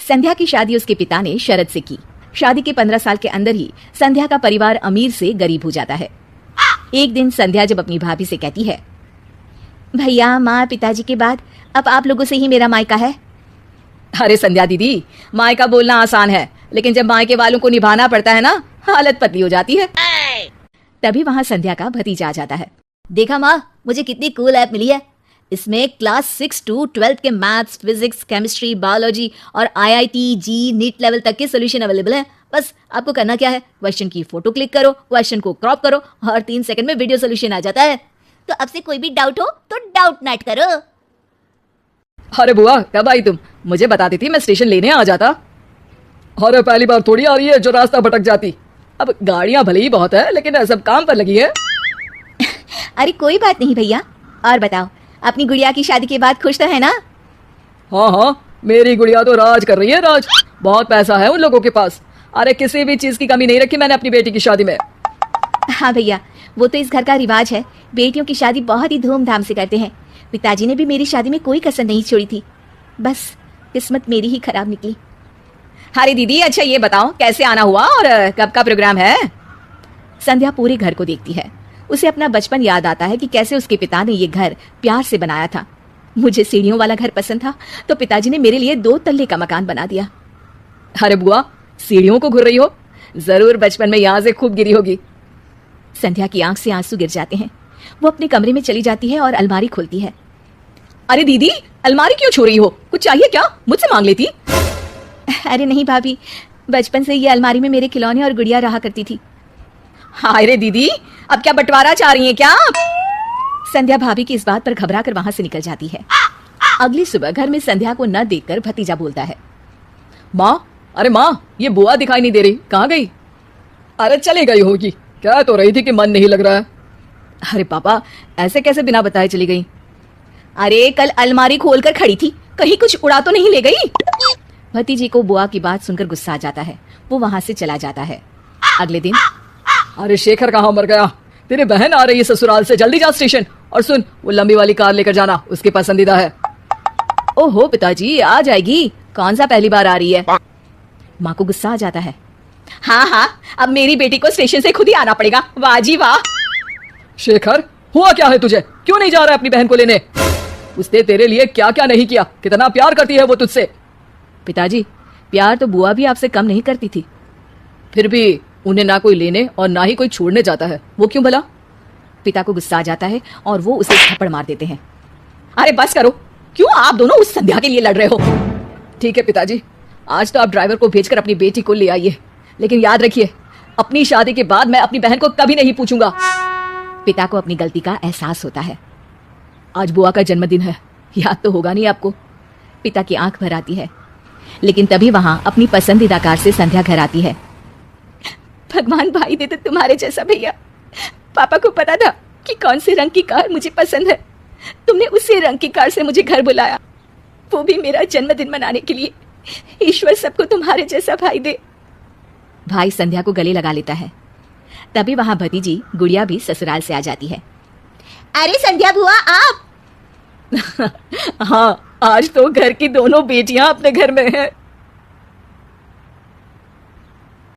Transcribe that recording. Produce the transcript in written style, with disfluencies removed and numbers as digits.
संध्या की शादी उसके पिता ने शरत से की। शादी के 15 साल के अंदर ही संध्या का परिवार अमीर से गरीब हो जाता है। एक दिन संध्या जब अपनी भाभी से कहती है, भैया माँ पिताजी के बाद अब आप लोगों से ही मेरा मायका है। अरे संध्या दीदी, मायका बोलना आसान है, लेकिन जब मायके वालों को निभाना पड़ता है ना, हालत पतली हो जाती है। तभी वहां संध्या का भतीजा आ जाता है। देखा माँ, मुझे कितनी कूल ऐप मिली है। इसमें क्लास 6 to 12 के मैथ्स, फिजिक्स, केमिस्ट्री, बायोलॉजी और IIT, जी, नीट लेवल तक के सोल्यूशन अवेलेबल है। बस आपको करना क्या है, क्वेश्चन की फोटो क्लिक करो, क्वेश्चन को क्रॉप करो और 3 सेकंड में वीडियो सोल्यूशन आ जाता है। तो अब से कोई भी डाउट हो तो डाउट नोट करो। अरे बुआ, कब आई तुम? मुझे बता देती, मैं स्टेशन लेने आ जाता। अरे पहली बार थोड़ी आ रही है जो रास्ता भटक जाती। अब गाड़ियां भले ही बहुत है, लेकिन सब काम पर लगी है। अरे कोई बात नहीं भैया। और बताओ, अपनी गुड़िया की शादी के बाद खुश तो है ना? हाँ हाँ, मेरी गुड़िया तो राज कर रही है, राज। बहुत पैसा है उन लोगों के पास। अरे किसी भी चीज की कमी नहीं रखी मैंने अपनी बेटी की शादी में। हाँ भैया, वो तो इस घर का रिवाज है। बेटियों की शादी बहुत ही धूमधाम से करते हैं। पिताजी ने भी मेरी शादी में कोई कसर नहीं छोड़ी थी। बस किस्मत मेरी ही खराब निकली। अरे दीदी, अच्छा ये बताओ कैसे आना हुआ और कब का प्रोग्राम है? संध्या पूरे घर को देखती है। उसे अपना बचपन याद आता है कि कैसे उसके पिता ने ये घर प्यार से बनाया था। मुझे सीढ़ियों वाला घर पसंद था, तो पिताजी ने मेरे लिए 2 तल्ले का मकान बना दिया। अरे बुआ, सीढ़ियों को घुर रही हो? जरूर बचपन में यहाँ से खूब गिरी होगी। संध्या की आंख से आंसू गिर जाते हैं। वो अपने कमरे में चली जाती है और अलमारी खोलती है। अरे दीदी, अलमारी क्यों छू रही हो? कुछ चाहिए क्या? मुझसे मांग लेती। अरे नहीं भाभी, बचपन से ये अलमारी में मेरे खिलौने और गुड़िया रहा करती थी। हाय रे दीदी, अब क्या बंटवारा चाह रही हैं क्या? संध्या भाभी की इस बात पर घबरा कर वहां से निकल जाती है। अगली सुबह घर में संध्या को न देखकर भतीजा बोलता है, माँ, अरे माँ, ये बुआ दिखाई नहीं दे रही, कहाँ गई? अरे चली गई होगी, कह तो रही थी कि मन नहीं लग रहा है। अरे पापा, ऐसे कैसे बिना बताए चली गई? अरे कल अलमारी खोलकर खड़ी थी, कहीं कुछ उड़ा तो नहीं ले गई? भतीजी को बुआ की बात सुनकर गुस्सा आ जाता है। वो वहां से चला जाता है। अगले दिन, अरे शेखर कहाँ मर गया? तेरी बहन आ रही है ससुराल से, जल्दी जा स्टेशन। और सुन, वो लंबी वाली कार लेकर जाना, उसकी पसंदीदा है। ओहो पिताजी, आ जाएगी। कौन सा पहली बार आ रही है? माँ को गुस्सा आ जाता है। हाँ हाँ, अब मेरी बेटी को स्टेशन से खुद ही आना पड़ेगा। वाह जी वाह। शेखर, हुआ क्या है तुझे? क्यों नहीं जा रहा अपनी बहन को लेने? उसने तेरे लिए क्या क्या नहीं किया, कितना प्यार करती है वो तुझसे। पिताजी, प्यार तो बुआ भी आपसे कम नहीं करती थी। फिर भी उन्हें ना कोई लेने और ना ही कोई छोड़ने जाता है, वो क्यों भला? पिता को गुस्सा आ जाता है और वो उसे थप्पड़ मार देते हैं। अरे बस करो, क्यों आप दोनों उस संध्या के लिए लड़ रहे हो? ठीक है पिताजी, आज तो आप ड्राइवर को भेजकर अपनी बेटी को ले आइए, लेकिन याद रखिए, अपनी शादी के बाद मैं अपनी बहन को कभी नहीं पूछूंगा। पिता को अपनी गलती का एहसास होता है। आज बुआ का जन्मदिन है, याद तो होगा नहीं आपको? पिता की आंख भर आती है। लेकिन तभी वहां अपनी पसंदीदा कार से संध्या घर आती है। भगवान भाई दे तो तुम्हारे जैसा भैया। पापा को पता था कि कौन से रंग की कार मुझे पसंद है। तुमने उसी रंग की कार से मुझे घर बुलाया, वो भी मेरा जन्मदिन मनाने के लिए। ईश्वर सबको तुम्हारे जैसा भाई दे। भाई संध्या को गले लगा लेता है। तभी वहां भतीजी गुड़िया भी ससुराल से आ जाती है। अरे संध्या बुआ, आप? हाँ, आज तो घर की दोनों बेटियां अपने घर में हैं।